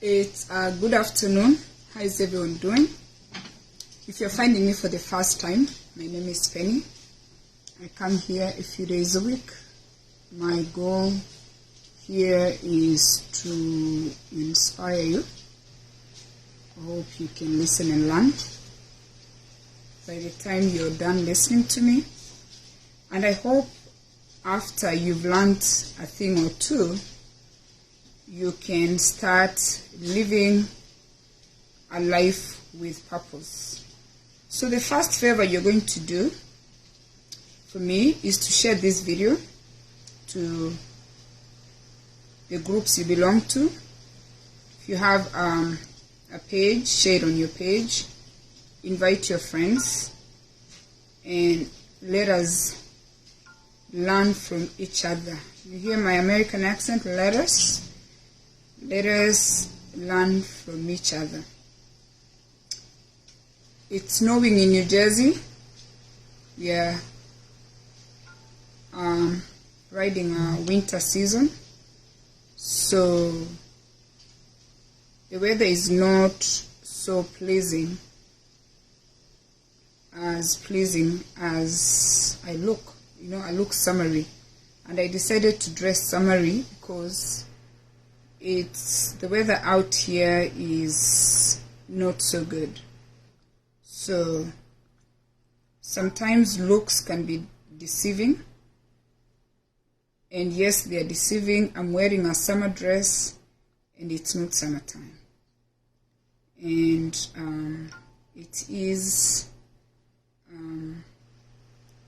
It's a good afternoon. How is everyone doing? If you're finding me for the first time, my name is Penny. I come here a few days a week. My goal here is to inspire you. I hope you can listen and learn by the time you're done listening to me. And I hope after you've learned a thing or two, you can start living a life with purpose. So the first favor you're going to do for me is to share this video to the groups you belong to. If you have a page, share it on your page. Invite your friends and let us learn from each other. You hear my American accent? Let us learn from each other. It's snowing in New Jersey. We are riding a winter season, so the weather is not so pleasing as I look. You know, I look summery, and I decided to dress summery because the weather out here is not so good. So sometimes looks can be deceiving, and yes, they are deceiving. I'm wearing a summer dress and it's not summertime, and it is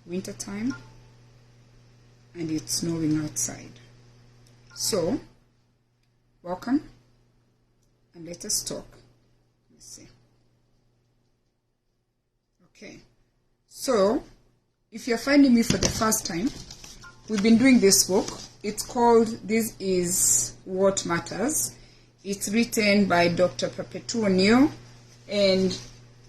winter time and it's snowing outside. So welcome, and let us talk. Let's see. Okay, so if you're finding me for the first time, we've been doing this book. It's called This Is What Matters. It's written by Dr. Perpetua O'Neill, and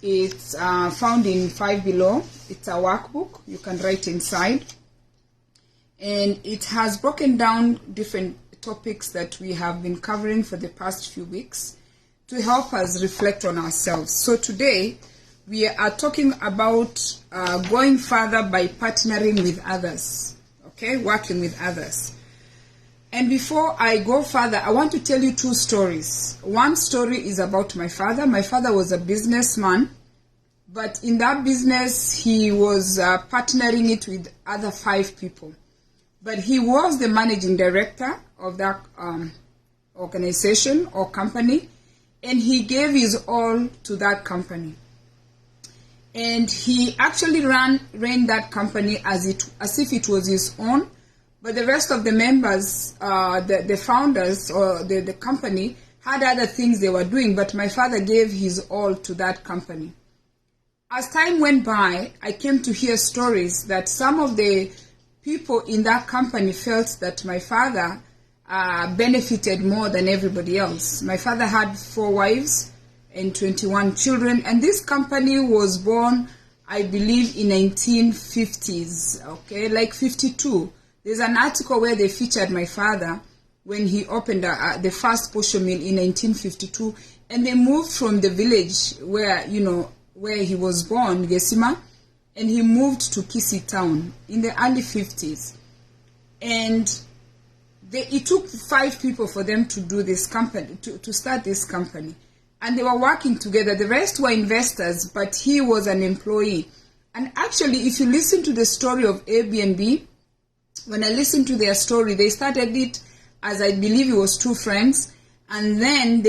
it's found in 5 Below. It's a workbook you can write inside, and it has broken down different topics that we have been covering for the past few weeks to help us reflect on ourselves. So today we are talking about going further by partnering with others, okay, working with others. And before I go further, I want to tell you 2 stories. One story is about my father. My father was a businessman, but in that business he was partnering it with other 5 people. But he was the managing director of that organization or company, and he gave his all to that company. And he actually ran that company as if it was his own. But the rest of the members, the founders or the company, had other things they were doing. But my father gave his all to that company. As time went by, I came to hear stories that some of the people in that company felt that my father benefited more than everybody else. My father had 4 wives and 21 children, and this company was born, I believe, in 1950s, okay, like 52. There's an article where they featured my father when he opened the first posho mill in 1952, and they moved from the village where he was born, Gesima, and he moved to Kisi town in the early 50s. And it took 5 people for them to do this company, to start this company. And they were working together. The rest were investors, but he was an employee. And actually, if you listen to the story of Airbnb, when I listened to their story, they started it as, I believe it was 2 friends. And then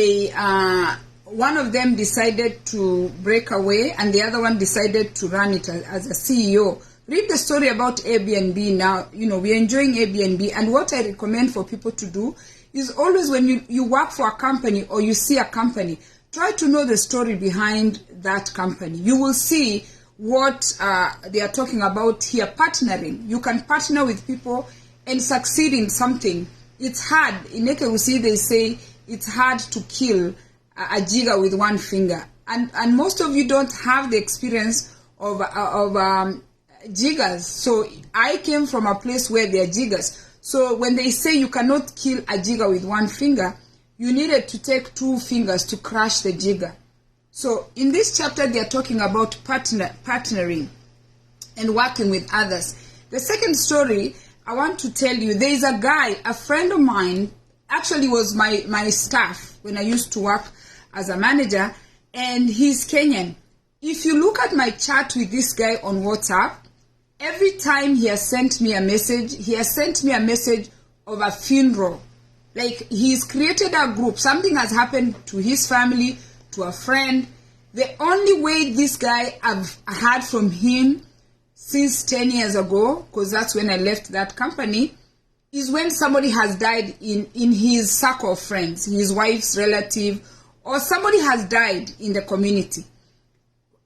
one of them decided to break away, and the other one decided to run it as a CEO. Read the story about Airbnb now. We're enjoying Airbnb, and what I recommend for people to do is always when you work for a company or you see a company, try to know the story behind that company. You will see what they are talking about here, partnering. You can partner with people and succeed in something. It's hard. In Ekeusi, they say it's hard to kill a jigger with 1 finger, and most of you don't have the experience of jiggers. So I came from a place where there are jiggers. So when they say you cannot kill a jigger with 1 finger, you needed to take 2 fingers to crush the jigger. So in this chapter, they are talking about partnering and working with others. The second story I want to tell you, there is a guy, a friend of mine, actually was my staff when I used to work as a manager, and he's Kenyan. If you look at my chat with this guy on WhatsApp, every time he has sent me a message, he has sent me a message of a funeral. Like, he's created a group. Something has happened to his family, to a friend. The only way this guy I've heard from him since 10 years ago, because that's when I left that company, is when somebody has died in his circle of friends, his wife's relative, or somebody has died in the community.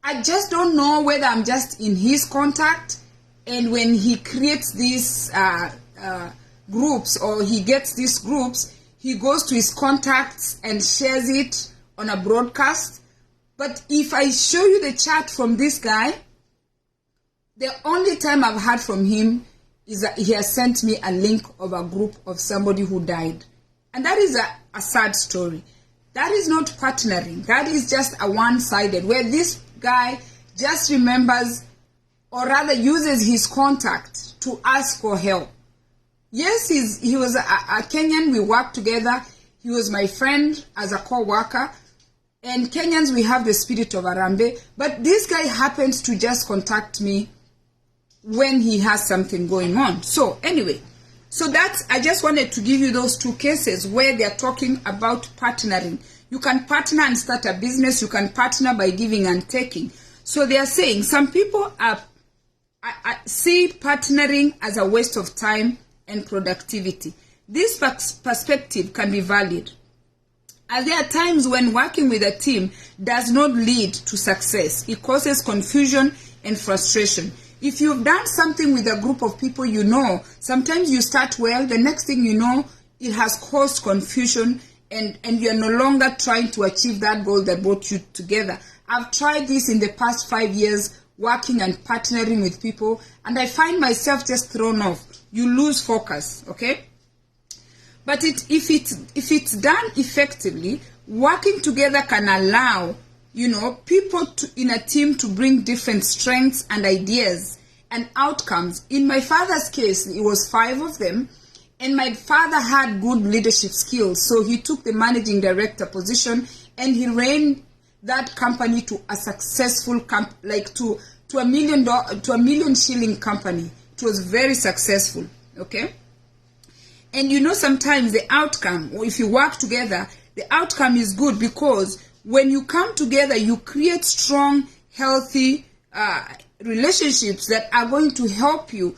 I just don't know whether I'm just in his contact, and when he creates these groups, or he gets these groups, he goes to his contacts and shares it on a broadcast. But if I show you the chat from this guy, the only time I've heard from him is that he has sent me a link of a group of somebody who died. And that is a sad story. That is not partnering. That is just a one-sided, where this guy just remembers, or rather uses his contact to ask for help. Yes, he was a Kenyan. We worked together. He was my friend as a co-worker. And Kenyans, we have the spirit of Arambe. But this guy happens to just contact me when he has something going on. So anyway, I just wanted to give you those 2 cases where they're talking about partnering. You can partner and start a business. You can partner by giving and taking. So they are saying some people see partnering as a waste of time and productivity. This perspective can be valid, as there are times when working with a team does not lead to success. It causes confusion and frustration. If you've done something with a group of people, you know, sometimes you start well, the next thing you know, it has caused confusion, and you're no longer trying to achieve that goal that brought you together. I've tried this in the past 5 years, working and partnering with people, and I find myself just thrown off. You lose focus, okay? But if it's done effectively, working together can allow, people in a team to bring different strengths and ideas and outcomes. In my father's case, it was 5 of them, and my father had good leadership skills, so he took the managing director position, and he ran that company to a successful to $1 million shilling company. It was very successful, okay? And sometimes the outcome, or if you work together, the outcome is good, because when you come together, you create strong, healthy relationships that are going to help you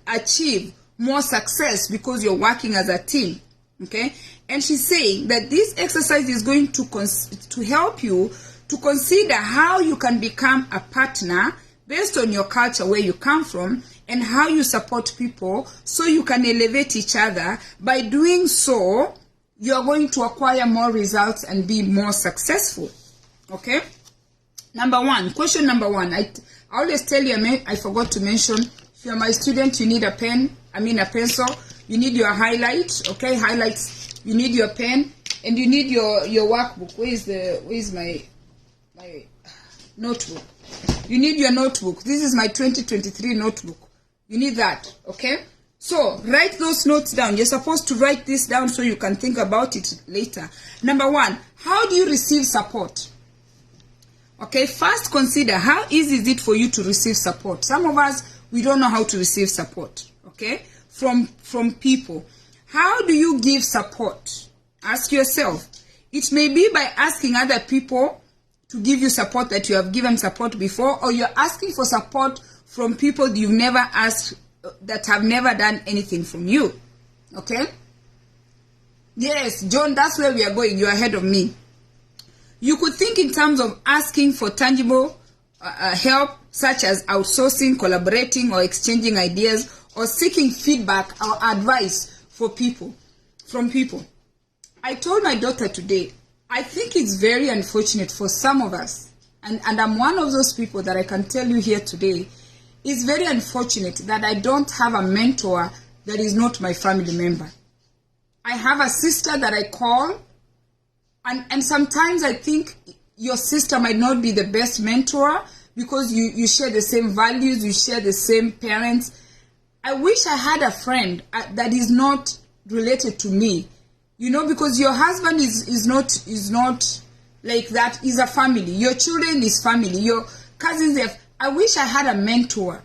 achieve more success, because you're working as a team, okay? And she's saying that this exercise is going to help you to consider how you can become a partner based on your culture, where you come from, and how you support people so you can elevate each other. By doing so, you're going to acquire more results and be more successful. Okay? Question number one. I always tell you, I forgot to mention, if you're my student, you need a pencil. You need your highlight, okay? Highlights. You need your pen, and you need your workbook. Where is my notebook? You need your notebook. This is my 2023 notebook. You need that, okay? So, write those notes down. You're supposed to write this down so you can think about it later. Number 1, how do you receive support? Okay, first consider how easy is it for you to receive support. Some of us, we don't know how to receive support, okay, from people. How do you give support? Ask yourself. It may be by asking other people to give you support that you have given support before, or you're asking for support from people you've never asked, that have never done anything from you. Okay? Yes, John, that's where we are going. You're ahead of me. You could think in terms of asking for tangible help, such as outsourcing, collaborating, or exchanging ideas, or seeking feedback or advice from people. I told my daughter today, I think it's very unfortunate for some of us, and I'm one of those people that I can tell you here today, it's very unfortunate that I don't have a mentor that is not my family member. I have a sister that I call, and sometimes I think your sister might not be the best mentor because you share the same values, you share the same parents. I wish I had a friend that is not related to me, because your husband is not like that. Is a family. Your children is family. Your cousins. I wish I had a mentor,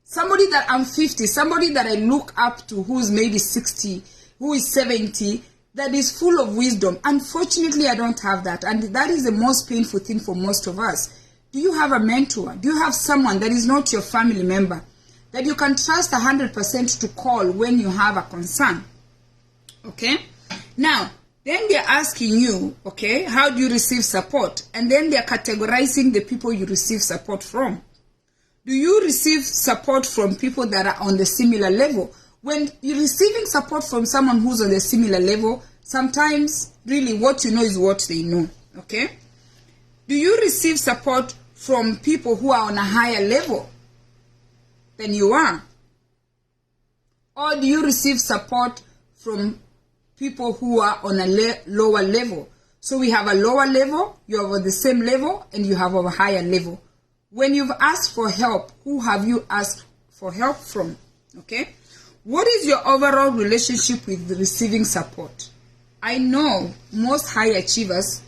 somebody that I'm 50, somebody that I look up to, who's maybe 60, who is 70, that is full of wisdom. Unfortunately, I don't have that, and that is the most painful thing for most of us. Do you have a mentor? Do you have someone that is not your family member that you can trust 100% to call when you have a concern? Okay? Now, then they're asking you, okay, how do you receive support? And then they're categorizing the people you receive support from. Do you receive support from people that are on the similar level? When you're receiving support from someone who's on the similar level, sometimes really what you know is what they know, okay? Do you receive support from people who are on a higher level than you are? Or do you receive support from people who are on a lower level? So we have a lower level, you have the same level, and you have a higher level. When you've asked for help, who have you asked for help from? Okay? What is your overall relationship with receiving support? I know most high achievers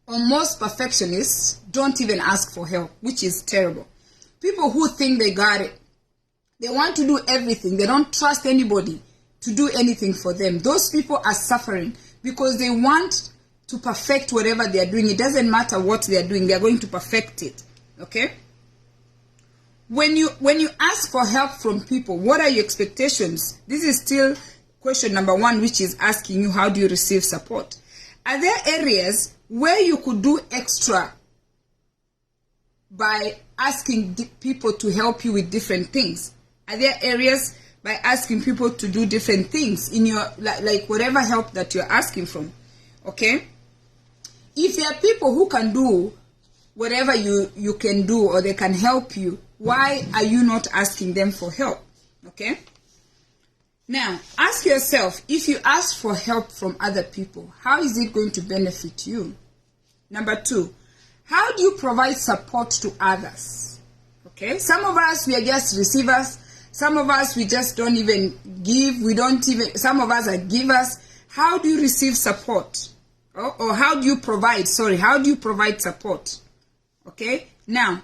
or most perfectionists don't even ask for help, which is terrible. People who think they got it, they want to do everything. They don't trust anybody to do anything for them. Those people are suffering because they want to perfect whatever they are doing. It doesn't matter what they are doing. They are going to perfect it. Okay? When you ask for help from people, what are your expectations? This is still question number 1, which is asking you, how do you receive support? Are there areas where you could do extra by asking people to help you with different things? Are there areas by asking people to do different things in your, like whatever help that you're asking from? Okay? If there are people who can do whatever you can do, or they can help you, why are you not asking them for help? Okay? Now, ask yourself, if you ask for help from other people, how is it going to benefit you? Number 2, how do you provide support to others? Okay? Some of us, we are just receivers. Some of us, we just don't even give. Some of us are givers. How do you receive support? Or how do you provide support? Okay? Now,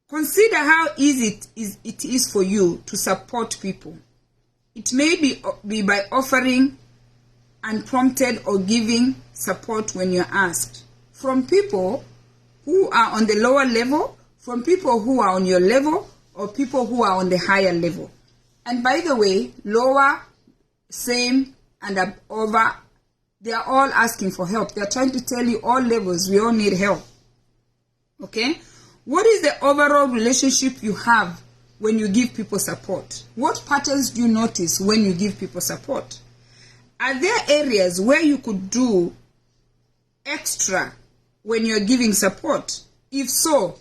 consider how easy it is for you to support people. It may be by offering unprompted or giving support when you're asked. From people who are on the lower level, from people who are on your level, or people who are on the higher level. And by the way, lower, same, and over, they are all asking for help. They are trying to tell you all levels, we all need help. Okay? What is the overall relationship you have when you give people support? What patterns do you notice when you give people support? Are there areas where you could do extra when you're giving support? If so,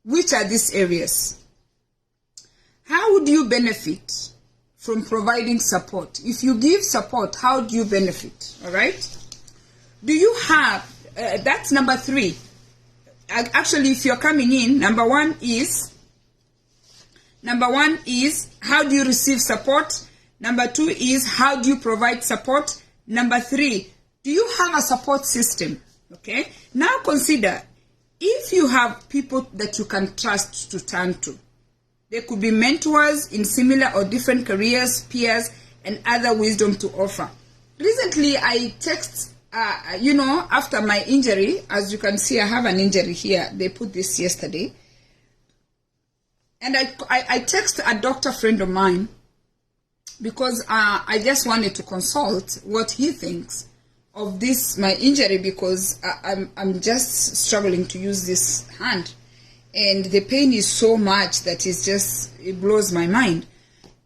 which are these areas? How would you benefit from providing support? If you give support, how do you benefit? All right? Do you have, that's number 3. Actually, if you're coming in, number one is how do you receive support? Number 2 is how do you provide support? Number 3, do you have a support system? Okay? Now consider, if you have people that you can trust to turn to, they could be mentors in similar or different careers, peers, and other wisdom to offer. Recently, I text, after my injury, as you can see, I have an injury here. They put this yesterday. And I text a doctor friend of mine because I just wanted to consult what he thinks of this, my injury, because I'm just struggling to use this hand. And the pain is so much that it blows my mind.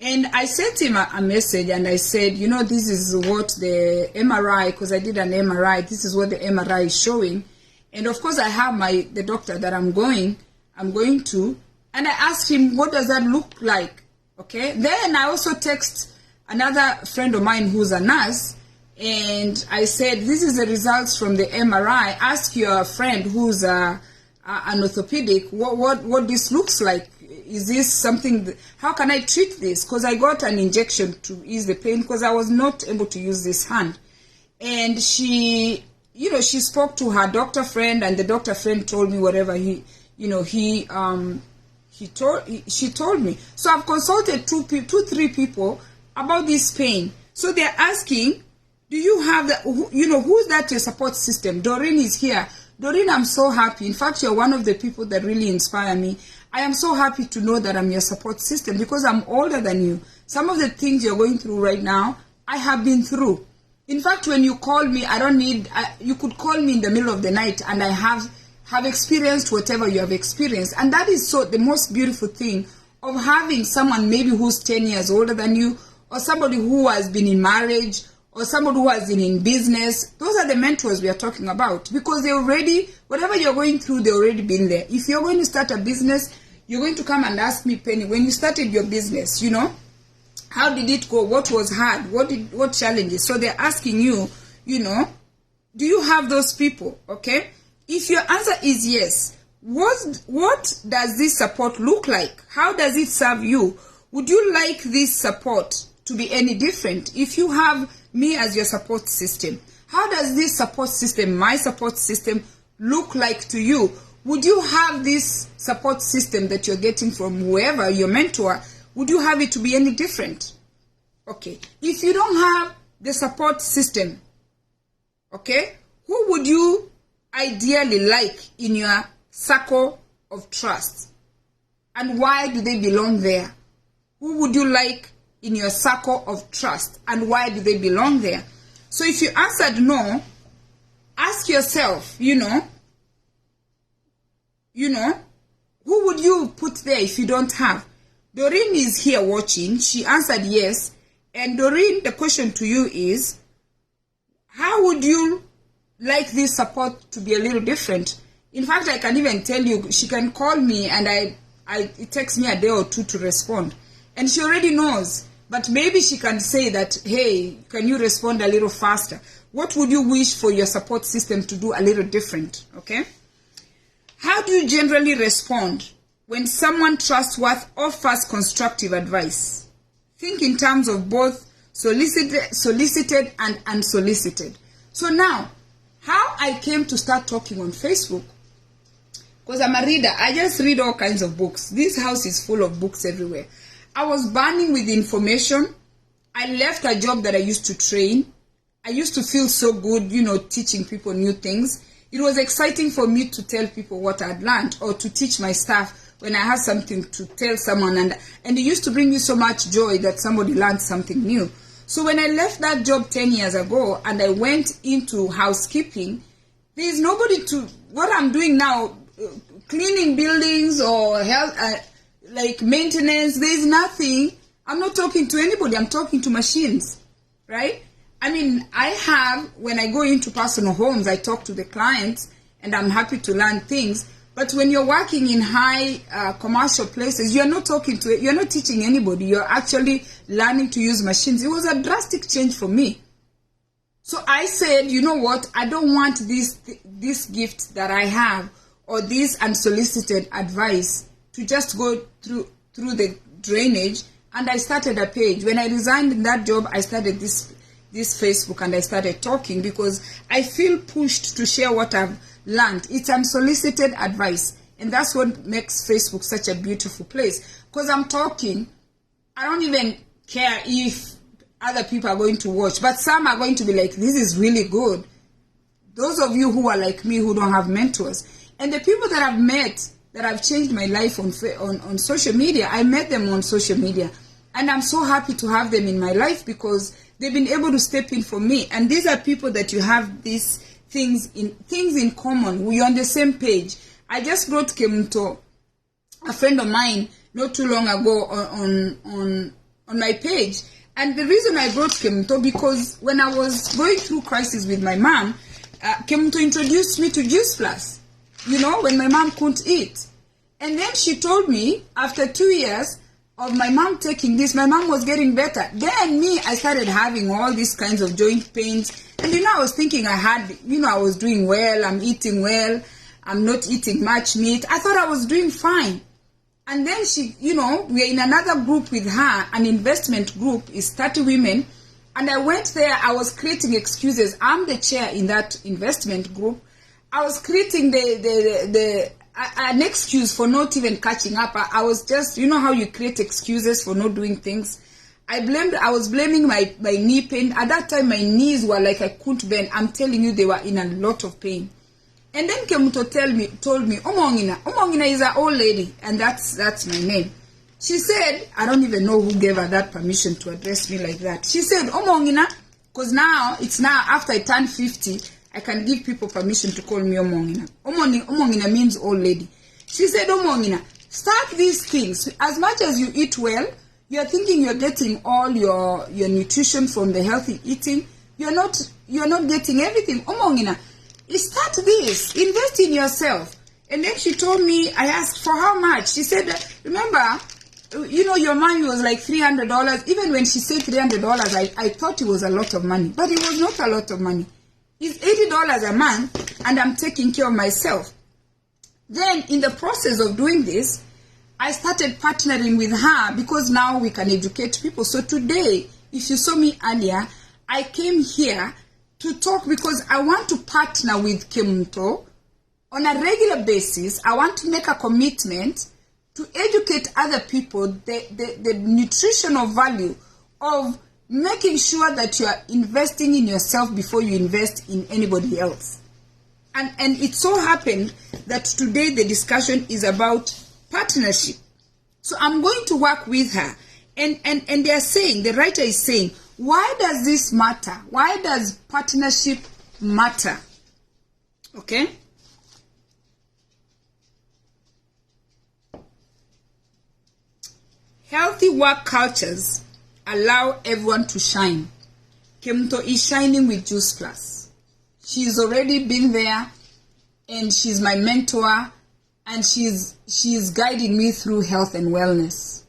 And I sent him a message and I said, this is what the MRI, because I did an MRI, this is what the MRI is showing. And of course I have the doctor that I'm going to, And I asked him, what does that look like? Okay. Then I also text another friend of mine who's a nurse, and I said, this is the results from the MRI. Ask your friend who's an orthopedic what this looks like. Is this something, how can I treat this? Because I got an injection to ease the pain because I was not able to use this hand. And she spoke to her doctor friend, and the doctor friend told me whatever she told me. So I've consulted three people about this pain. So they're asking, do you have who's that your support system? Doreen is here. Doreen, I'm so happy. In fact, you're one of the people that really inspire me. I am so happy to know that I'm your support system because I'm older than you. Some of the things you're going through right now, I have been through. In fact, when you call me, you could call me in the middle of the night, and I have experienced whatever you have experienced. And that is the most beautiful thing of having someone maybe who's 10 years older than you, or somebody who has been in marriage, or somebody who has been in business. Those are the mentors we are talking about, because they already, whatever you're going through, they already been there. If you're going to start a business, you're going to come and ask me, Penny, when you started your business, how did it go? What was hard? What challenges? So they're asking you, do you have those people? Okay. If your answer is yes, what does this support look like? How does it serve you? Would you like this support to be any different if you have me as your support system? How does this support system, my support system, look like to you? Would you have this support system that you're getting from whoever, your mentor, would you have it to be any different? Okay. If you don't have the support system, okay, who would you ideally like in your circle of trust? And why do they belong there? Who would you like in your circle of trust, and why do they belong there? So if you answered no, ask yourself, who would you put there if you don't have? Doreen is here watching. She answered yes. And Doreen, the question to you is, how would you like this support to be a little different? In fact, I can even tell you, she can call me and it takes me a day or two to respond. And she already knows. But maybe she can say that, hey, can you respond a little faster? What would you wish for your support system to do a little different? Okay? How do you generally respond when someone trustworthy offers constructive advice? Think in terms of both solicited and unsolicited. So now, how I came to start talking on Facebook, because I'm a reader. I just read all kinds of books. This house is full of books everywhere. I was burning with information. I left a job that I used to train. I used to feel so good, teaching people new things. It was exciting for me to tell people what I'd learned, or to teach my staff when I had something to tell someone. And it used to bring me so much joy that somebody learned something new. So when I left that job 10 years ago and I went into housekeeping, there is nobody what I'm doing now, cleaning buildings or health, like maintenance, there is nothing. I'm not talking to anybody. I'm talking to machines, right? I mean, when I go into personal homes, I talk to the clients and I'm happy to learn things. But when you're working in high commercial places, you're not teaching anybody. You're actually learning to use machines. It was a drastic change for me. So I said, you know what? I don't want this gift that I have, or this unsolicited advice, to just go through the drainage. And I started a page. When I resigned in that job, I started this Facebook, and I started talking because I feel pushed to share what I've learned. It's unsolicited advice, and that's what makes Facebook such a beautiful place, because I'm talking. I don't even care if other people are going to watch, but some are going to be like, this is really good. Those of you who are like me, who don't have mentors, and the people that I've met that have changed my life on social media, I met them on social media, and I'm so happy to have them in my life because they've been able to step in for me. And these are people that you have these things in common. We're on the same page. I just brought Kemto, a friend of mine, not too long ago on my page. And the reason I brought Kemto, because when I was going through crisis with my mom, Kemto introduced me to Juice Plus. When my mom couldn't eat. And then she told me after 2 years of my mom taking this, my mom was getting better. Then me, I started having all these kinds of joint pains. And I was thinking I was doing well, I'm eating well, I'm not eating much meat. I thought I was doing fine. And then she, we're in another group with her, an investment group, is 30 women. And I went there, I was creating excuses. I'm the chair in that investment group. I was creating an excuse for not even catching up. I was just, how you create excuses for not doing things. I was blaming my knee pain. At that time, my knees were like I couldn't bend. I'm telling you, they were in a lot of pain. And then Kemuto told me, Omongina is an old lady, and that's my name. She said, I don't even know who gave her that permission to address me like that. She said, Omongina, because now after I turned 50, I can give people permission to call me Omongina. Omongina means old lady. She said, Omongina, start these things. As much as you eat well, you're thinking you're getting all your nutrition from the healthy eating. You're not getting everything. Omongina, start this. Invest in yourself. And then she told me, I asked for how much. She said, remember, your money was like $300. Even when she said $300, I thought it was a lot of money. But it was not a lot of money. It's $80 a month, and I'm taking care of myself. Then, in the process of doing this, I started partnering with her because now we can educate people. So today, if you saw me earlier, I came here to talk because I want to partner with Kemuto on a regular basis. I want to make a commitment to educate other people the nutritional value of making sure that you are investing in yourself before you invest in anybody else. And it so happened that today the discussion is about partnership. So I'm going to work with her. And they are saying, the writer is saying, why does this matter? Why does partnership matter? Okay? Healthy work cultures allow everyone to shine. Kemuto is shining with Juice Plus. She's already been there, and she's my mentor, and she's guiding me through health and wellness.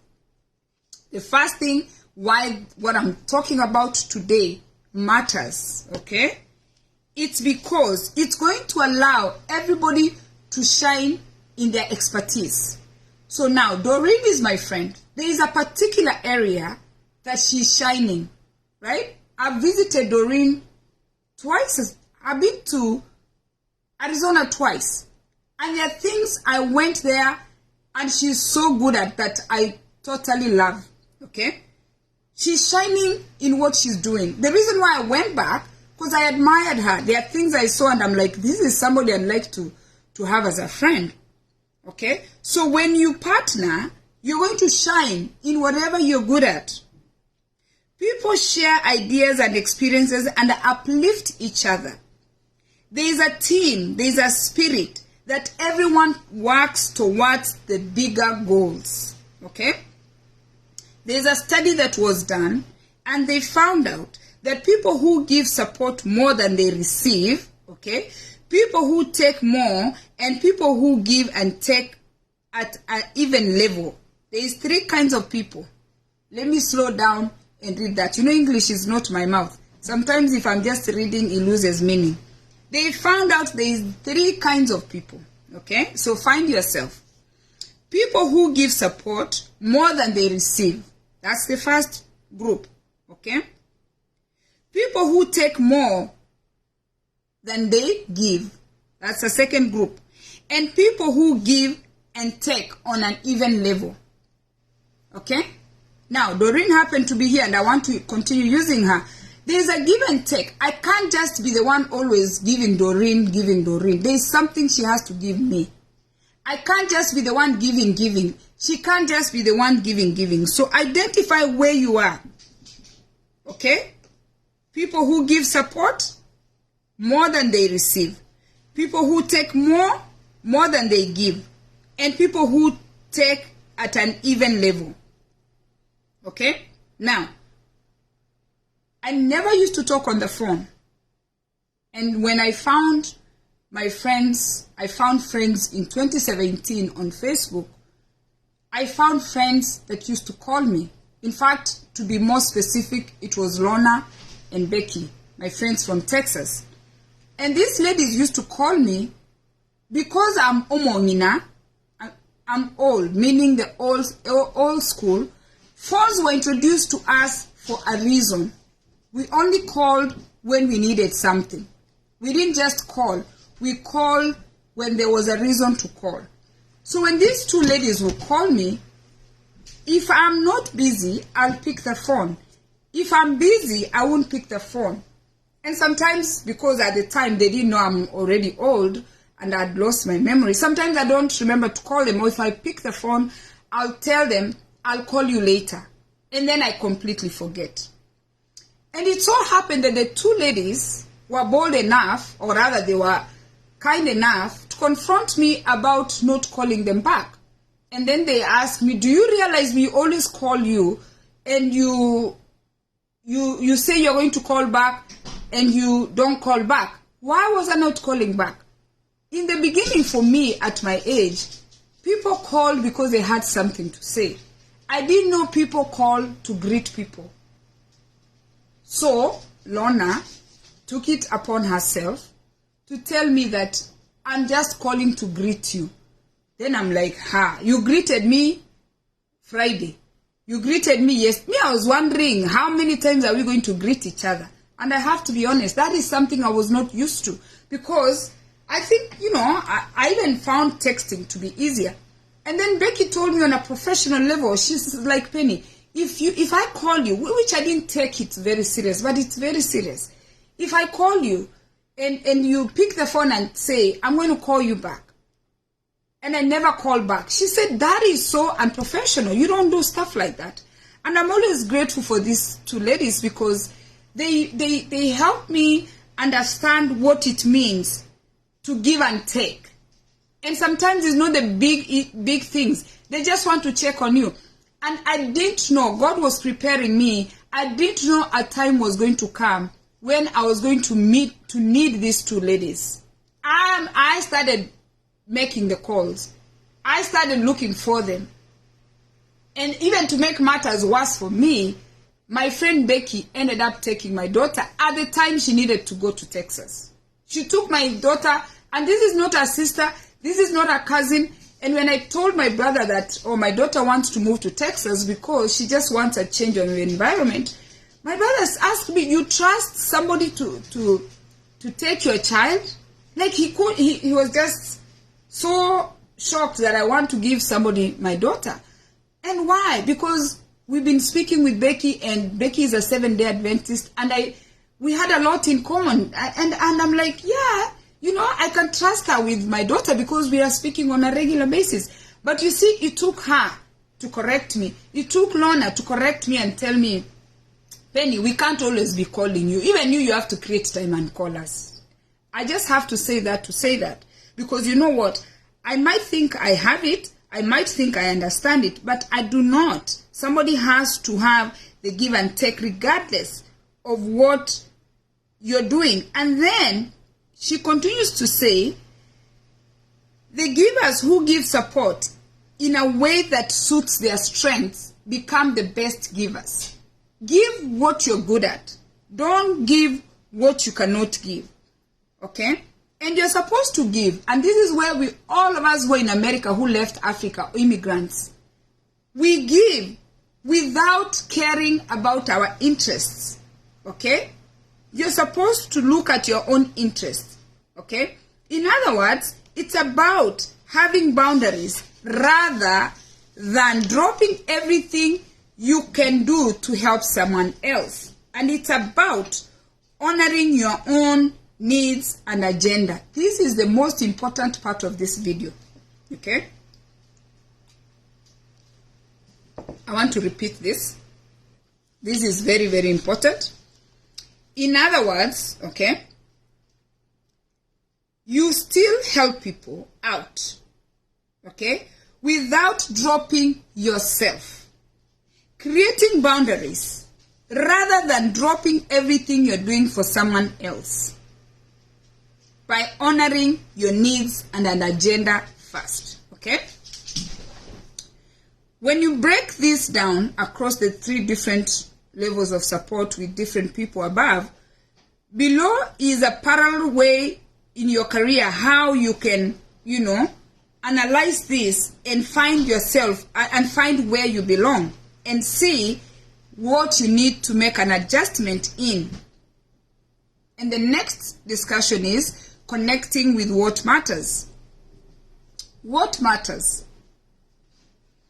The first thing, why what I'm talking about today matters, okay? It's because it's going to allow everybody to shine in their expertise. So now, Doreen is my friend. There is a particular area that she's shining, right? I've visited Doreen twice. I've been to Arizona twice. And there are things I went there and she's so good at that I totally love, okay? She's shining in what she's doing. The reason why I went back, because I admired her. There are things I saw and I'm like, this is somebody I'd like to have as a friend, okay? So when you partner, you're going to shine in whatever you're good at. People share ideas and experiences and uplift each other. There is a team, there is a spirit that everyone works towards the bigger goals, okay? There's a study that was done and they found out that people who give support more than they receive, okay? People who take more and people who give and take at an even level. There is 3 kinds of people. Let me slow down and read that. English is not my mouth. Sometimes if I'm just reading, it loses meaning. They found out there is 3 kinds of people, okay? So find yourself. People who give support more than they receive. That's the first group, okay? People who take more than they give. That's the second group. And people who give and take on an even level. Okay? Now, Doreen happened to be here and I want to continue using her. There's a give and take. I can't just be the one always giving Doreen. There's something she has to give me. I can't just be the one giving. She can't just be the one giving. So identify where you are. Okay? People who give support more than they receive. People who take more than they give. And people who take at an even level. Okay? Now, I never used to talk on the phone. And when I found my friends, I found friends in 2017 on Facebook. I found friends that used to call me. In fact, to be more specific, it was Lorna and Becky, my friends from Texas. And these ladies used to call me because I'm omongina, I'm old, meaning the old school. Phones were introduced to us for a reason. We only called when we needed something. We didn't just call. We called when there was a reason to call. So when these two ladies would call me, if I'm not busy, I'll pick the phone. If I'm busy, I won't pick the phone. And sometimes, because at the time they didn't know I'm already old and I'd lost my memory, sometimes I don't remember to call them. Or if I pick the phone, I'll tell them, I'll call you later. And then I completely forget. And it so happened that the two ladies were bold enough, or rather they were kind enough, to confront me about not calling them back. And then they asked me, do you realize we always call you and you say you're going to call back and you don't call back? Why was I not calling back? In the beginning, for me, at my age, people called because they had something to say. I didn't know people call to greet people. So, Lorna took it upon herself to tell me that I'm just calling to greet you. Then I'm like, you greeted me Friday. You greeted me yesterday. I was wondering, how many times are we going to greet each other? And I have to be honest, that is something I was not used to. Because I think, I even found texting to be easier. And then Becky told me on a professional level, she's like, Penny, if I call you, which I didn't take it very serious, but it's very serious. If I call you and you pick the phone and say, I'm going to call you back, and I never call back, she said, that is so unprofessional. You don't do stuff like that. And I'm always grateful for these two ladies because they help me understand what it means to give and take. And sometimes it's not the big things. They just want to check on you. And I didn't know, God was preparing me. I didn't know a time was going to come when I was going to need these two ladies. I started making the calls. I started looking for them. And even to make matters worse for me, my friend Becky ended up taking my daughter. At the time, she needed to go to Texas. She took my daughter, and this is not a sister, this is not a cousin. And when I told my brother that, my daughter wants to move to Texas because she just wants a change of environment, my brother asked me, you trust somebody to take your child? Like he was just so shocked that I want to give somebody my daughter. And why? Because we've been speaking with Becky, and Becky is a Seventh-day Adventist, and we had a lot in common. And I'm like, yeah, I can trust her with my daughter because we are speaking on a regular basis. But you see, it took her to correct me. It took Lorna to correct me and tell me, Penny, we can't always be calling you. Even you have to create time and call us. I just have to say that. Because you know what? I might think I have it. I might think I understand it. But I do not. Somebody has to have the give and take regardless of what you're doing. And then she continues to say, the givers who give support in a way that suits their strengths become the best givers. Give what you're good at. Don't give what you cannot give. Okay? And you're supposed to give. And this is where all of us who are in America who left Africa, immigrants, we give without caring about our interests. Okay? You're supposed to look at your own interests. Okay? In other words, it's about having boundaries rather than dropping everything you can do to help someone else. And it's about honoring your own needs and agenda. This is the most important part of this video. Okay? I want to repeat this. This is very, very important. In other words, okay, you still help people out, okay, without dropping yourself. Creating boundaries rather than dropping everything you're doing for someone else. by honoring your needs and an agenda first. Okay? When you break this down across the 3 different levels of support with different people above, below is a parallel way in your career how you can, analyze this and find yourself and find where you belong and see what you need to make an adjustment in. And the next discussion is connecting with what matters. What matters?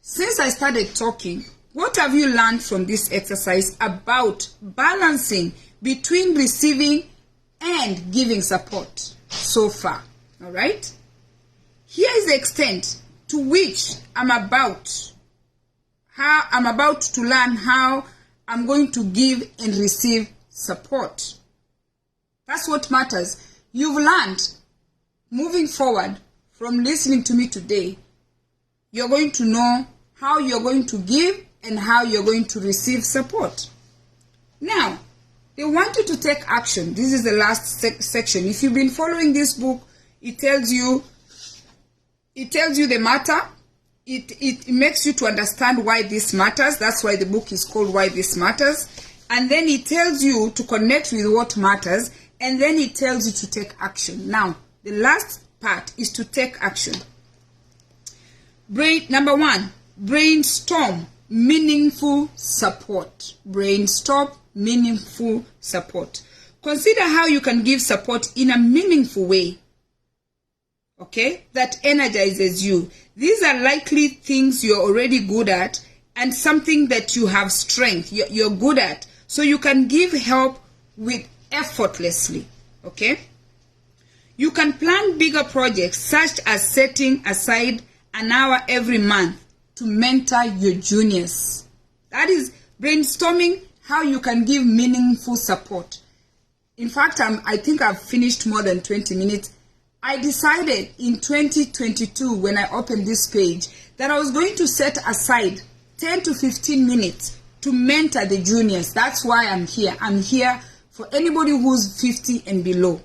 Since I started talking, what have you learned from this exercise about balancing between receiving and giving support so far? All right? Here is the extent to which I'm about to learn how I'm going to give and receive support. That's what matters. You've learned, moving forward from listening to me today, you're going to know how you're going to give and how you're going to receive support. Now, they want you to take action. This is the last section. If you've been following this book, it tells you the matter. It makes you to understand why this matters. That's why the book is called Why This Matters. And then it tells you to connect with what matters. And then it tells you to take action. Now, the last part is to take action. Number 1, brainstorm meaningful support. Brainstorm meaningful support. Consider how you can give support in a meaningful way. Okay? That energizes you. These are likely things you're already good at and something that you have strength, you're good at. So you can give help with effortlessly. Okay? You can plan bigger projects such as setting aside an hour every month to mentor your juniors. That is brainstorming how you can give meaningful support. In fact, I think I've finished more than 20 minutes. I decided in 2022 when I opened this page that I was going to set aside 10 to 15 minutes to mentor the juniors. That's why I'm here. I'm here for anybody who's 50 and below.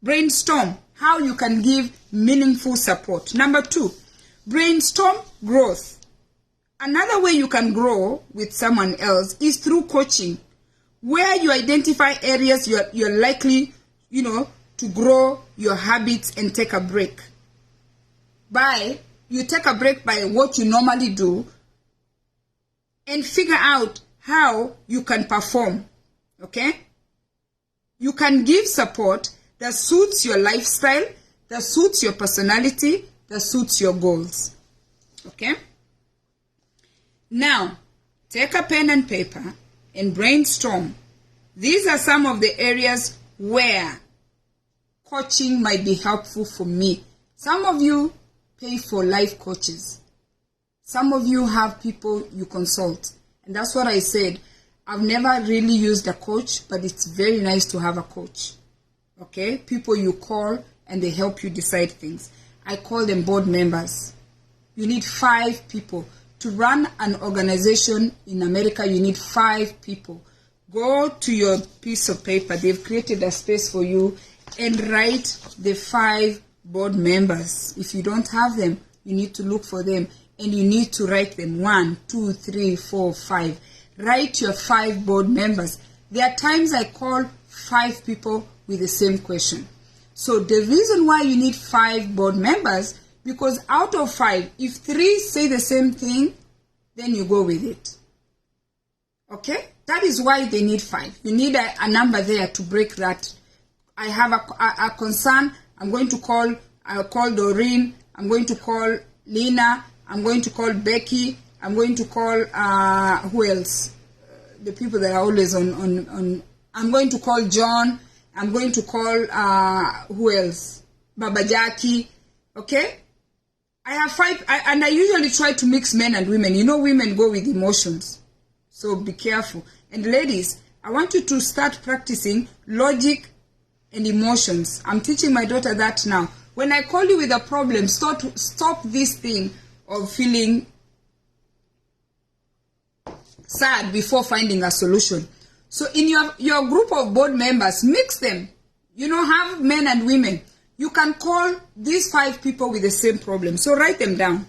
Brainstorm how you can give meaningful support. Number 2, brainstorm growth. Another way you can grow with someone else is through coaching, where you identify areas you're likely, to grow your habits and take a break. You take a break by what you normally do and figure out how you can perform. Okay? You can give support that suits your lifestyle, that suits your personality, that suits your goals. Okay? Now, take a pen and paper and brainstorm. These are some of the areas where coaching might be helpful for me. Some of you pay for life coaches. Some of you have people you consult. And that's what I said. I've never really used a coach, but it's very nice to have a coach. Okay? People you call and they help you decide things. I call them board members. You need 5 people. To run an organization in America, you need 5 people. Go to your piece of paper. They've created a space for you and write the 5 board members. If you don't have them, you need to look for them and you need to write them 1, 2, 3, 4, 5. Write your 5 board members. There are times I call 5 people with the same question. So the reason why you need 5 board members, because out of 5, if 3 say the same thing, then you go with it. Okay? That is why they need 5. You need a number there to break that. I have a concern. I'm going to call, I'll call Doreen. I'm going to call Lena. I'm going to call Becky. I'm going to call, who else? The people that are always on. I'm going to call John. I'm going to call, who else? Baba Jackie. Okay? I have 5, and I usually try to mix men and women. Women go with emotions. So be careful. And ladies, I want you to start practicing logic and emotions. I'm teaching my daughter that now. When I call you with a problem, stop this thing of feeling sad before finding a solution. So in your group of board members, mix them. have men and women. You can call these 5 people with the same problem. So write them down.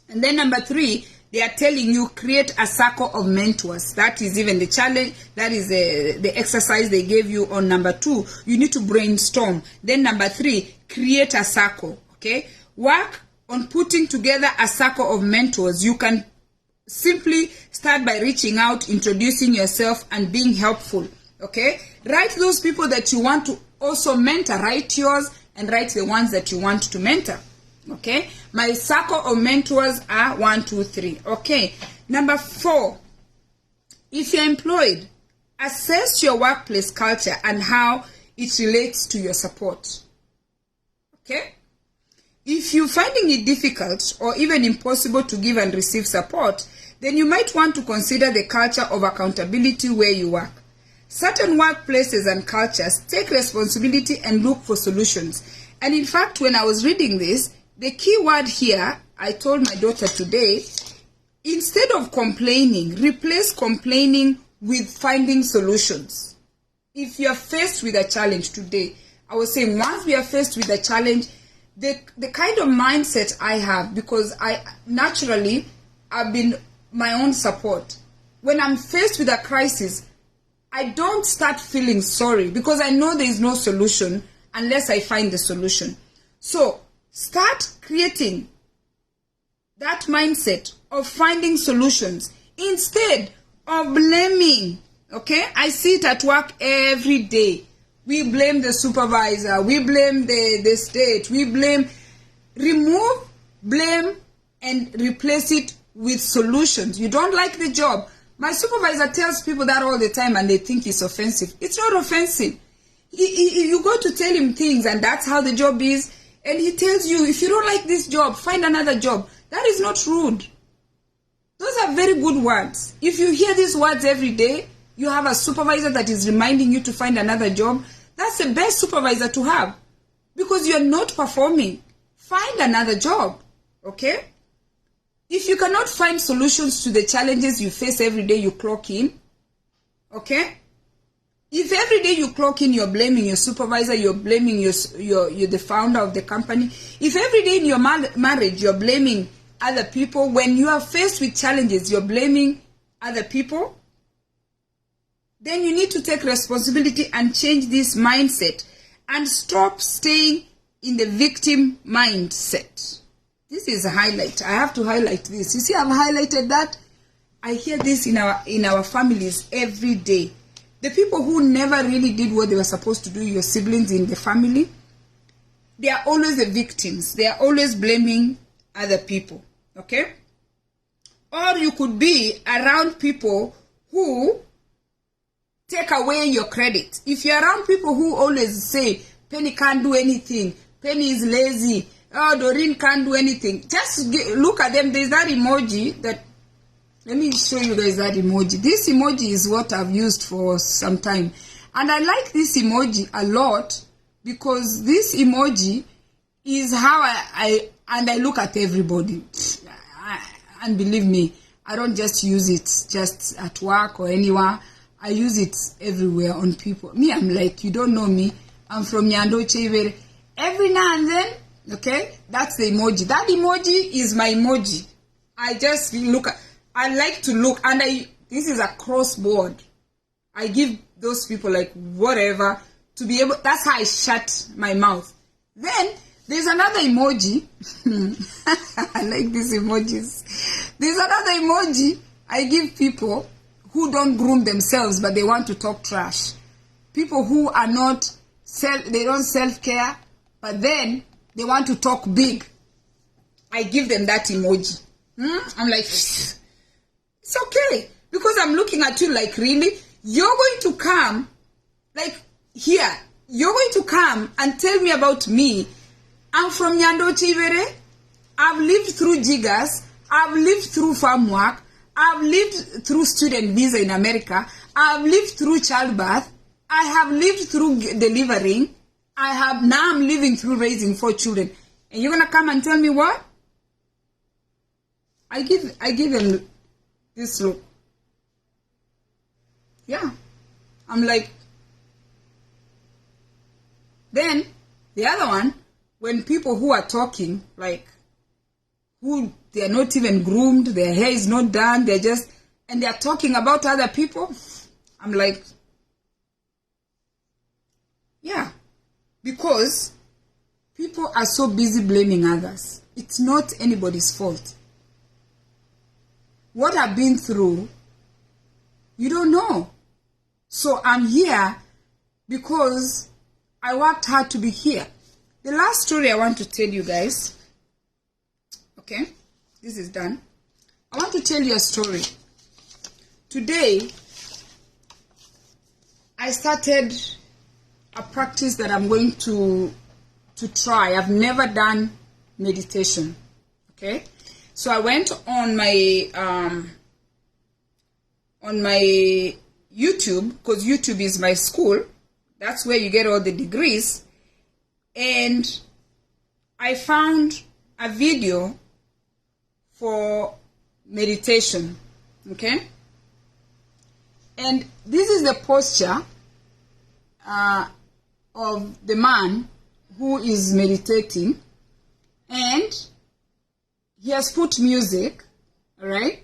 And then number 3, they are telling you create a circle of mentors. That is even the challenge. That is the exercise they gave you on number 2. You need to brainstorm. Then number 3, create a circle. Okay? Work on putting together a circle of mentors. You can simply start by reaching out, introducing yourself, and being helpful. Okay? Write those people that you want to also mentor. Write yours and write the ones that you want to mentor. Okay? My circle of mentors are 1, 2, 3. Okay? Number 4, if you're employed, assess your workplace culture and how it relates to your support. Okay? If you're finding it difficult or even impossible to give and receive support, then you might want to consider the culture of accountability where you work. Certain workplaces and cultures take responsibility and look for solutions. And in fact, when I was reading this, the key word here, I told my daughter today, instead of complaining, replace complaining with finding solutions. If you are faced with a challenge today, I was saying once we are faced with a challenge, the kind of mindset I have, because I've been my own support. When I'm faced with a crisis, I don't start feeling sorry because I know there is no solution unless I find the solution. So start creating that mindset of finding solutions instead of blaming. Okay? I see it at work every day. We blame the supervisor. We blame the state. Remove blame and replace it with solutions. You don't like the job. My supervisor tells people that all the time and they think it's offensive. It's not offensive. You go to tell him things and that's how the job is. And he tells you, if you don't like this job, find another job. That is not rude. Those are very good words. If you hear these words every day, you have a supervisor that is reminding you to find another job. That's the best supervisor to have. Because you're not performing. Find another job. Okay? If you cannot find solutions to the challenges you face every day you clock in, okay? If every day you clock in, you're blaming your supervisor, you're blaming you're the founder of the company. If every day in your marriage you're blaming other people, when you are faced with challenges, you're blaming other people, then you need to take responsibility and change this mindset and stop staying in the victim mindset. This is a highlight. I have to highlight this. You see, I've highlighted that. I hear this in our families every day. The people who never really did what they were supposed to do, your siblings in the family, they are always the victims. They are always blaming other people. Okay? Or you could be around people who take away your credit. If you're around people who always say, Penny can't do anything, Penny is lazy, oh, Doreen can't do anything. Just look at them. There's that emoji that, let me show you guys that emoji. This emoji is what I've used for some time. And I like this emoji a lot because this emoji is how I look at everybody. And believe me, I don't just use it just at work or anywhere. I use it everywhere on people. Me, I'm like, you don't know me. I'm from Nyando Chevere. Every now and then, okay, that's the emoji. That emoji is my emoji. I just look at, I like to look, and this is a crossboard. I give those people like whatever to be able, that's how I shut my mouth. Then there's another emoji. I like these emojis. There's another emoji I give people who don't groom themselves, but they want to talk trash. People who are not, they don't self-care, but then they want to talk big. I give them that emoji. I'm like, it's okay. Because I'm looking at you like, really? You're going to come, like, here. You're going to come and tell me about me. I'm from Nyando Chivere. I've lived through jiggers. I've lived through farm work. I've lived through student visa in America. I've lived through childbirth. I have lived through delivering. Now I'm living through raising 4 children. And you're going to come and tell me what? I give them this look. Yeah. I'm like, Then the other one, when people who are talking, like who they are not even groomed, their hair is not done, and they are talking about other people, I'm like, yeah, because people are so busy blaming others. It's not anybody's fault. What I've been through, you don't know. So I'm here because I worked hard to be here. The last story I want to tell you guys, okay, this is done. I want to tell you a story. Today, I started a practice that I'm going to try. I've never done meditation, okay? So I went on my YouTube, because YouTube is my school. That's where you get all the degrees. And I found a video for meditation, okay? And this is the posture of the man who is meditating, and he has put music, all right?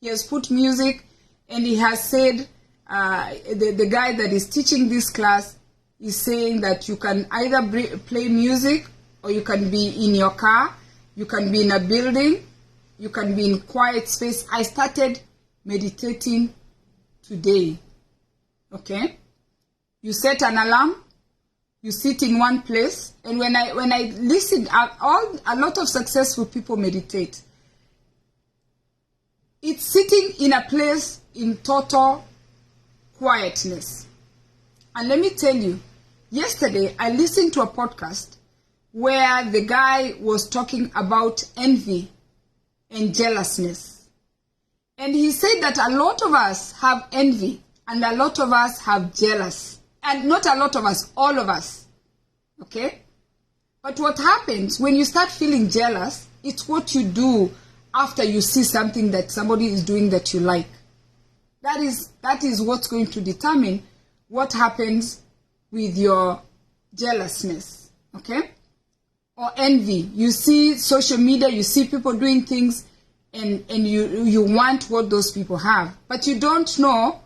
He has put music, and he has said, the guy that is teaching this class is saying that you can either play music, or you can be in your car, you can be in a building, you can be in quiet space. I started meditating today, okay? You set an alarm, you sit in one place, and when I listen, a lot of successful people meditate. It's sitting in a place in total quietness. And let me tell you, yesterday I listened to a podcast where the guy was talking about envy and jealousness. And he said that a lot of us have envy and a lot of us have jealous. And not a lot of us, all of us. Okay? But what happens when you start feeling jealous, it's what you do after you see something that somebody is doing that you like. That is what's going to determine what happens with your jealousness. Okay? Or envy. You see social media, you see people doing things, and you want what those people have. But you don't know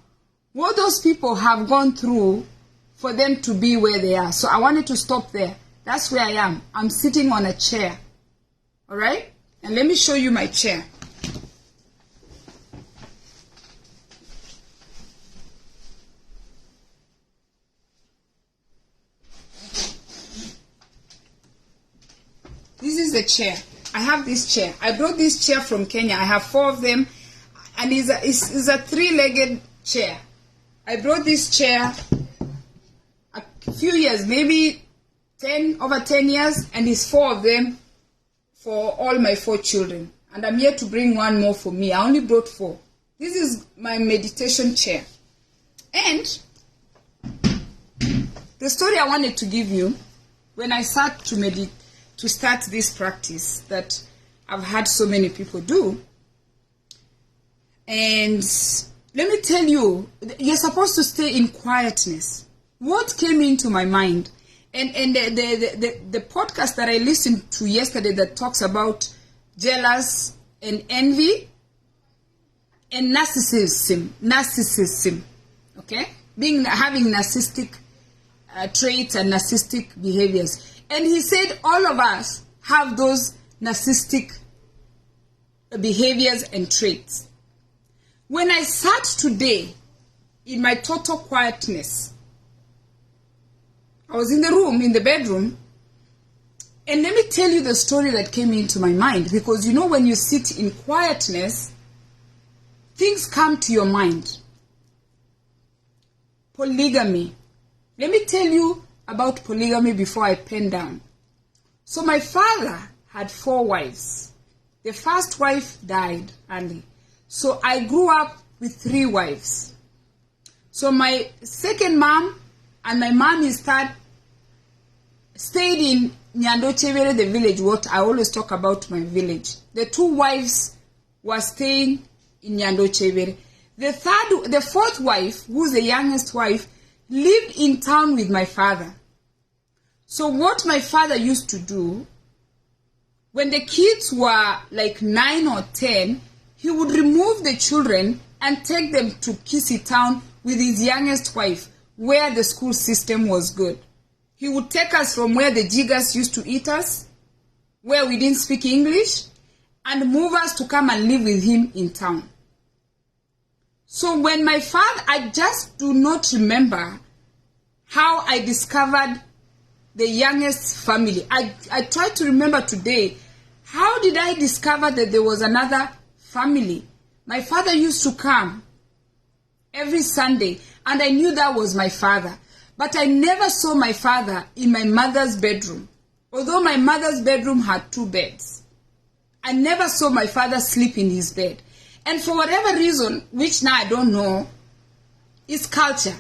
what those people have gone through for them to be where they are. So I wanted to stop there. That's where I am. I'm sitting on a chair. All right? And let me show you my chair. This is the chair. I have this chair. I brought this chair from Kenya. I have 4 of them. And it's a 3-legged chair. I brought this chair a few years, maybe over 10 years, and it's 4 of them for all my 4 children. And I'm here to bring 1 more for me. I only brought 4. This is my meditation chair. And the story I wanted to give you, when I sat to start this practice that I've had so many people do, and let me tell you, you're supposed to stay in quietness. What came into my mind, and the podcast that I listened to yesterday that talks about jealous and envy and narcissism, okay, having narcissistic traits and narcissistic behaviors, and he said all of us have those narcissistic behaviors and traits. When I sat today in my total quietness, I was in the room, in the bedroom, and let me tell you the story that came into my mind, because you know when you sit in quietness, things come to your mind. Polygamy. Let me tell you about polygamy before I pen down. So my father had 4 wives. The first wife died early. So I grew up with 3 wives. So my second mom and my mommy's third stayed in Nyandochevere, the village. What I always talk about my village. The 2 wives were staying in Nyandochevere. The 4th wife, who's the youngest wife, lived in town with my father. So what my father used to do, when the kids were like 9 or 10, he would remove the children and take them to Kisii town with his youngest wife, where the school system was good. He would take us from where the jiggers used to eat us, where we didn't speak English, and move us to come and live with him in town. So when my father, I just do not remember how I discovered the youngest family. I try to remember today, how did I discover that there was another family? My father used to come every Sunday, and I knew that was my father. But I never saw my father in my mother's bedroom. Although my mother's bedroom had 2 beds, I never saw my father sleep in his bed. And for whatever reason, which now I don't know, is culture.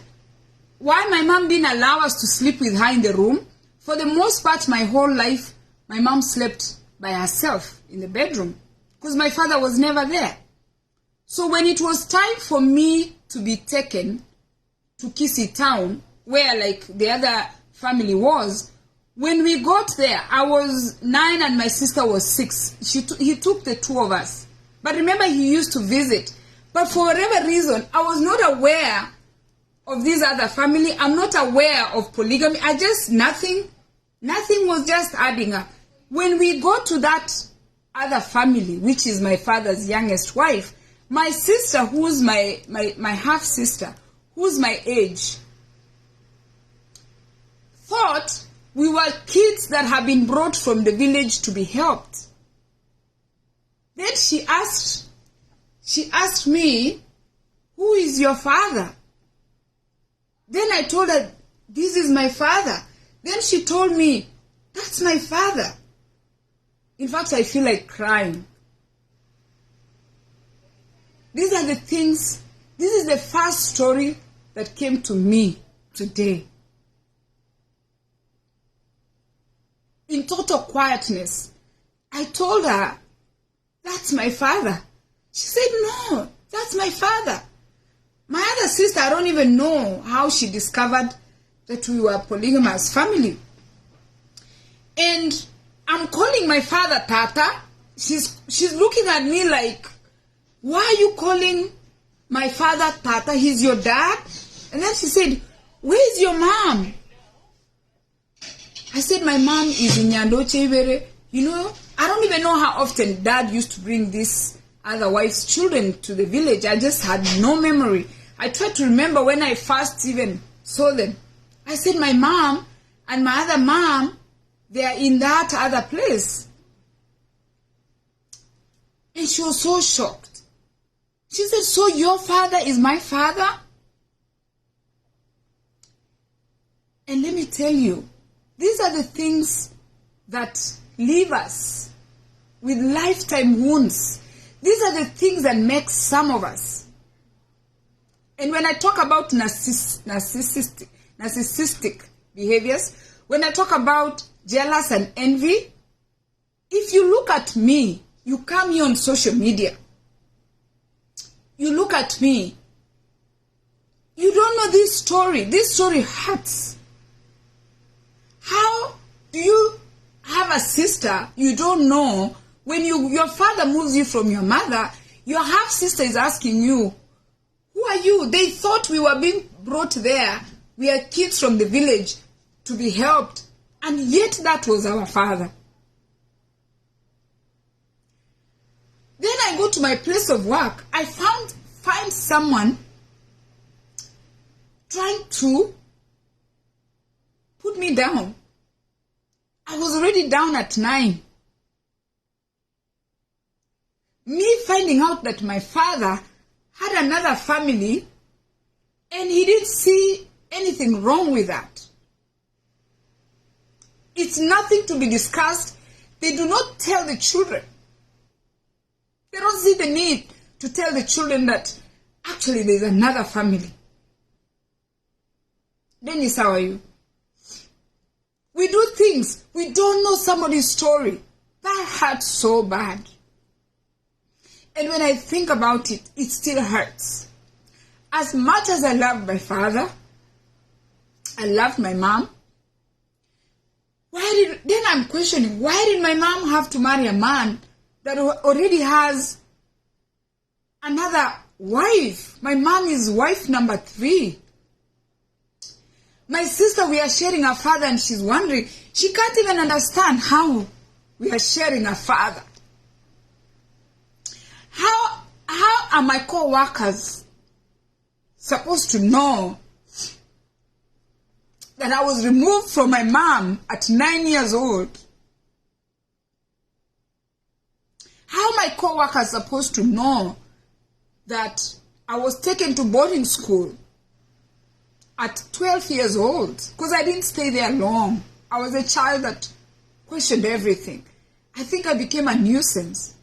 Why my mom didn't allow us to sleep with her in the room? For the most part, my whole life, my mom slept by herself in the bedroom because my father was never there. So when it was time for me to be taken to Kisii town, where like the other family was, when we got there, I was 9 and my sister was 6. He took the 2 of us. But remember, he used to visit. But for whatever reason, I was not aware of this other family. I'm not aware of polygamy. Nothing was just adding up. When we go to that other family, which is my father's youngest wife, my sister, who's my half-sister, who's my age, thought we were kids that had been brought from the village to be helped. Then she asked me, "Who is your father?" Then I told her, "This is my father." Then she told me, "That's my father." In fact, I feel like crying. These are the things, this is the first story that came to me today. In total quietness, I told her, "That's my father." She said, "No, that's my father." My other sister, I don't even know how she discovered that we were a polygamous family. And I'm calling my father Tata. She's looking at me like, "Why are you calling my father Tata? He's your dad?" And then she said, "Where's your mom?" I said, "My mom is in Nyandoche Ibere." You know, I don't even know how often dad used to bring this other wife's children to the village. I just had no memory. I tried to remember when I first even saw them. I said, "My mom and my other mom, they are in that other place." And she was so shocked. She said, "So your father is my father?" And let me tell you, these are the things that leave us with lifetime wounds. These are the things that make some of us. And when I talk about narcissistic behaviors, when I talk about jealous and envy, if you look at me, you come here on social media, you look at me, you don't know this story. This story hurts. How do you have a sister you don't know? When your father moves you from your mother, your half-sister is asking you, "Who are you?" They thought we were being brought there. We are kids from the village to be helped. And yet that was our father. Then I go to my place of work. I find someone trying to put me down. I was already down at 9. Me finding out that my father had another family and he didn't see anything wrong with that. It's nothing to be discussed. They do not tell the children. They don't see the need to tell the children that actually there's another family. Dennis, how are you? We do things. We don't know somebody's story. That hurts so bad. And when I think about it, it still hurts. As much as I loved my father, I loved my mom, then I'm questioning, why did my mom have to marry a man that already has another wife? My mom is wife number 3. My sister, we are sharing a father, and she's wondering, she can't even understand how we are sharing a father. How are my co-workers supposed to know that I was removed from my mom at 9 years old? How are my co-workers supposed to know that I was taken to boarding school at 12 years old? Because I didn't stay there long. I was a child that questioned everything. I think I became a nuisance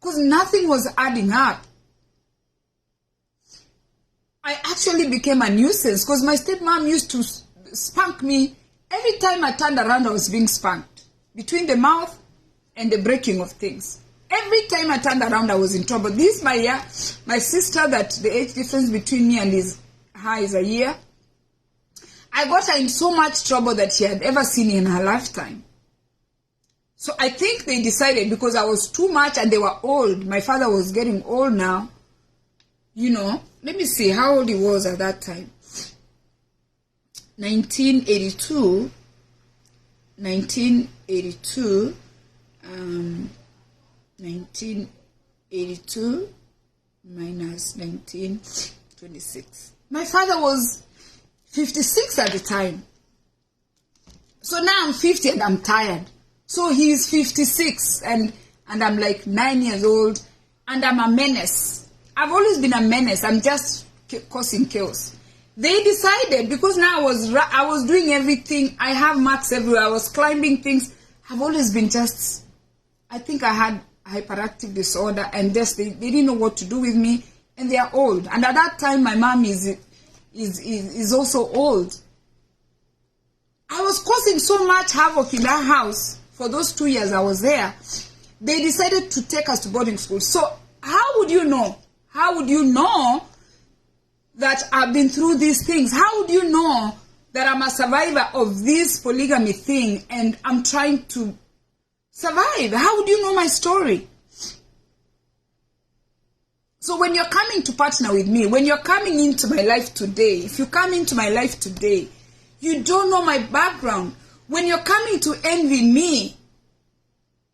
because nothing was adding up. I actually became a nuisance because my stepmom used to spank me. Every time I turned around, I was being spanked between the mouth and the breaking of things. Every time I turned around, I was in trouble. This is my sister, that the age difference between me and her is a year. I got her in so much trouble that she had ever seen in her lifetime. So I think they decided, because I was too much and they were old. My father was getting old now. You know, let me see how old he was at that time. 1982 minus 1926. My father was 56 at the time. So now I'm 50 and I'm tired. So he's 56 and I'm like 9 years old and I'm a menace. I've always been a menace. I'm just causing chaos. They decided, because now I was doing everything. I have marks everywhere. I was climbing things. I've always been just, I think I had hyperactive disorder, and just they didn't know what to do with me, and they are old. And at that time, my mom is also old. I was causing so much havoc in that house for those 2 years I was there. They decided to take us to boarding school. So how would you know? How would you know that I've been through these things? How would you know that I'm a survivor of this polygamy thing and I'm trying to survive? How would you know my story? So when you're coming to partner with me, when you're coming into my life today, if you come into my life today, you don't know my background. When you're coming to envy me,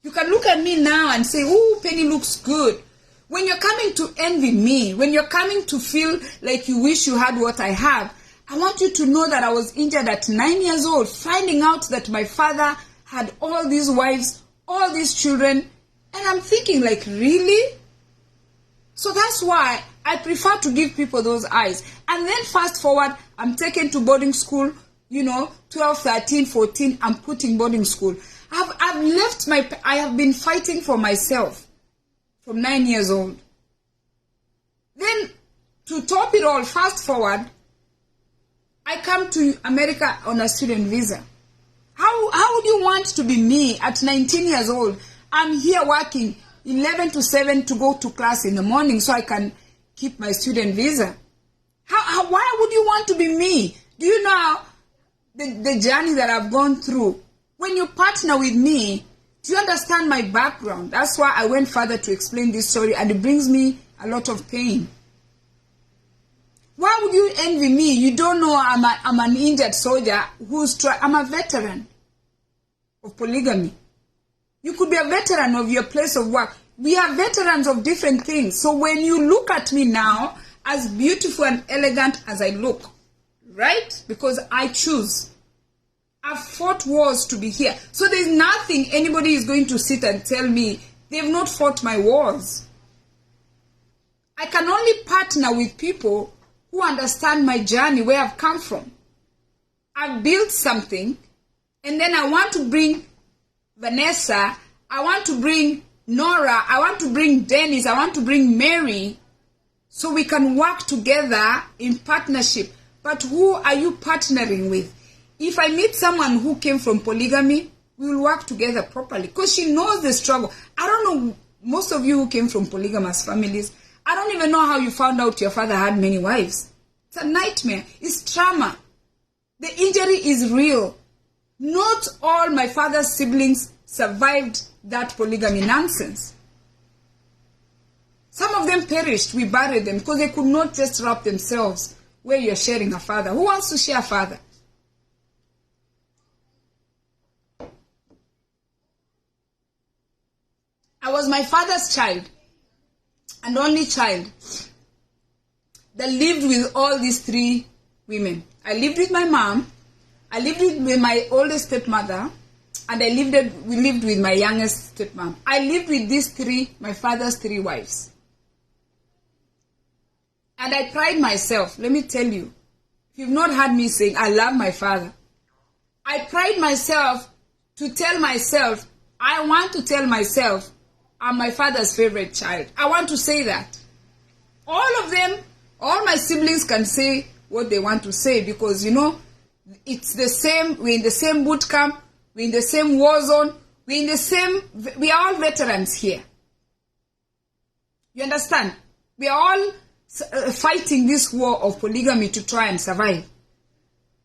you can look at me now and say, "Ooh, Penny looks good." When you're coming to envy me, when you're coming to feel like you wish you had what I have, I want you to know that I was injured at 9 years old, finding out that my father had all these wives, all these children, and I'm thinking, like, really? So that's why I prefer to give people those eyes. And then fast forward, I'm taken to boarding school, 12, 13, 14, I'm put in boarding school. I have been fighting for myself from 9 years old. Then, to top it all, fast forward, I come to America on a student visa. How would you want to be me at 19 years old? I'm here working 11 to 7 to go to class in the morning so I can keep my student visa. Why would you want to be me? Do you know the journey that I've gone through? When you partner with me, do you understand my background? That's why I went further to explain this story, and it brings me a lot of pain. Why would you envy me? You don't know I'm an injured soldier I'm a veteran of polygamy. You could be a veteran of your place of work. We are veterans of different things. So when you look at me now, as beautiful and elegant as I look, right? Because I choose. I've fought wars to be here. So there's nothing anybody is going to sit and tell me they've not fought my wars. I can only partner with people who understand my journey, where I've come from. I've built something, and then I want to bring Vanessa, I want to bring Nora, I want to bring Dennis, I want to bring Mary, so we can work together in partnership. But who are you partnering with? If I meet someone who came from polygamy, we will work together properly, because she knows the struggle. I don't know, most of you who came from polygamous families, I don't even know how you found out your father had many wives. It's a nightmare. It's trauma. The injury is real. Not all my father's siblings survived that polygamy nonsense. Some of them perished. We buried them because they could not just wrap themselves where you're sharing a father. Who wants to share a father? I was my father's child and only child that lived with all these three women. I lived with my mom, I lived with my oldest stepmother, and we lived with my youngest stepmom. I lived with these three, my father's three wives. And I pride myself, let me tell you, if you've not heard me saying, I love my father, I pride myself to tell myself, I want to tell myself, I'm my father's favorite child. I want to say that. All of them, all my siblings can say what they want to say because, you know, it's the same, we're in the same boot camp, we're in the same war zone, we are all veterans here. You understand? We are all fighting this war of polygamy to try and survive.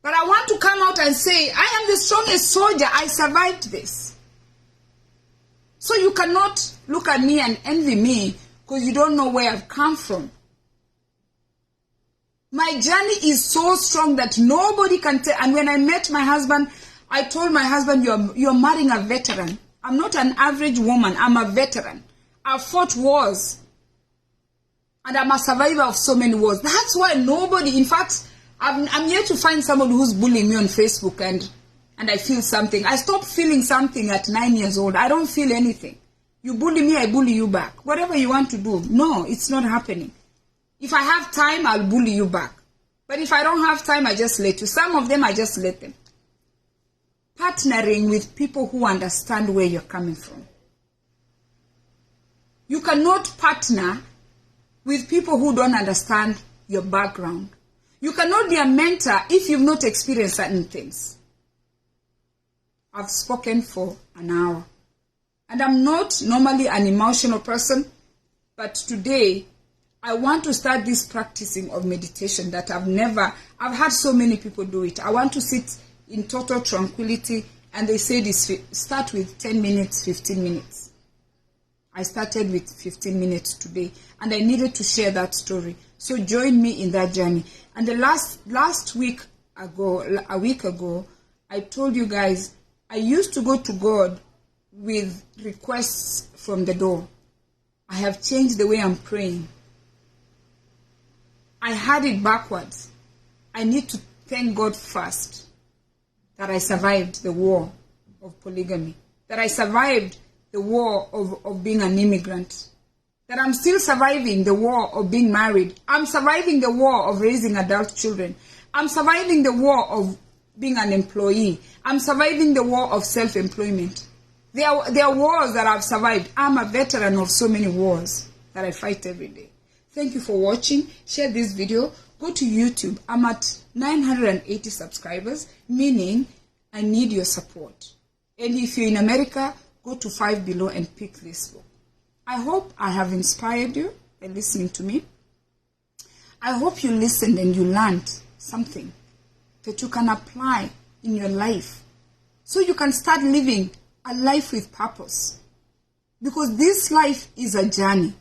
But I want to come out and say, I am the strongest soldier, I survived this. So you cannot look at me and envy me because you don't know where I've come from. My journey is so strong that nobody can tell. And when I met my husband, I told my husband, you're marrying a veteran. I'm not an average woman. I'm a veteran. I've fought wars. And I'm a survivor of so many wars. That's why nobody, in fact, I'm yet to find somebody who's bullying me on Facebook and I feel something. I stopped feeling something at 9 years old. I don't feel anything. You bully me, I bully you back. Whatever you want to do. No, it's not happening. If I have time, I'll bully you back. But if I don't have time, I just let you. Some of them, I just let them. Partnering with people who understand where you're coming from. You cannot partner with people who don't understand your background. You cannot be a mentor if you've not experienced certain things. I've spoken for an hour. And I'm not normally an emotional person, but today I want to start this practicing of meditation that I've had so many people do it. I want to sit in total tranquility, and they say this, start with 10 minutes, 15 minutes. I started with 15 minutes today, and I needed to share that story. So join me in that journey. And the a week ago, I told you guys, I used to go to God with requests from the door. I have changed the way I'm praying. I had it backwards. I need to thank God first that I survived the war of polygamy, that I survived the war of being an immigrant, that I'm still surviving the war of being married. I'm surviving the war of raising adult children. I'm surviving the war of being an employee. I'm surviving the war of self-employment. There are wars that I've survived. I'm a veteran of so many wars that I fight every day. Thank you for watching. Share this video. Go to YouTube. I'm at 980 subscribers, meaning I need your support. And if you're in America, go to 5 below and pick this book. I hope I have inspired you by listening to me. I hope you listened and you learned something that you can apply in your life so you can start living a life with purpose. Because this life is a journey.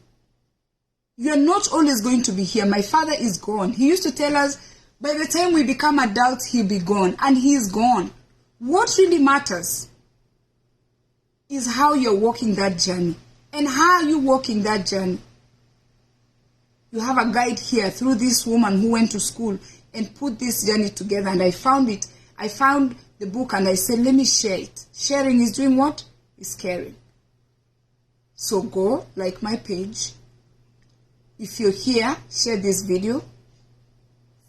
You are not always going to be here. My father is gone. He used to tell us, by the time we become adults, he'll be gone. And he is gone. What really matters is how you're walking that journey. And how are you walking that journey? You have a guide here through this woman who went to school and put this journey together. And I found it. I found the book and I said, let me share it. Sharing is doing what? Is caring. So go, like my page. If you're here, share this video.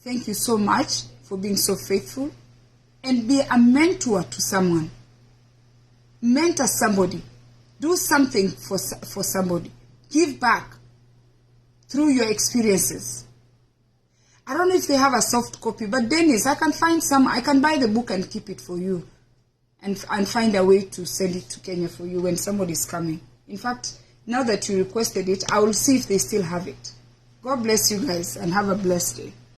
Thank you so much for being so faithful. And be a mentor to someone. Mentor somebody. Do something for somebody. Give back through your experiences. I don't know if they have a soft copy, but Dennis, I can find some. I can buy the book and keep it for you. And find a way to send it to Kenya for you when somebody's coming. In fact, now that you requested it, I will see if they still have it. God bless you guys and have a blessed day.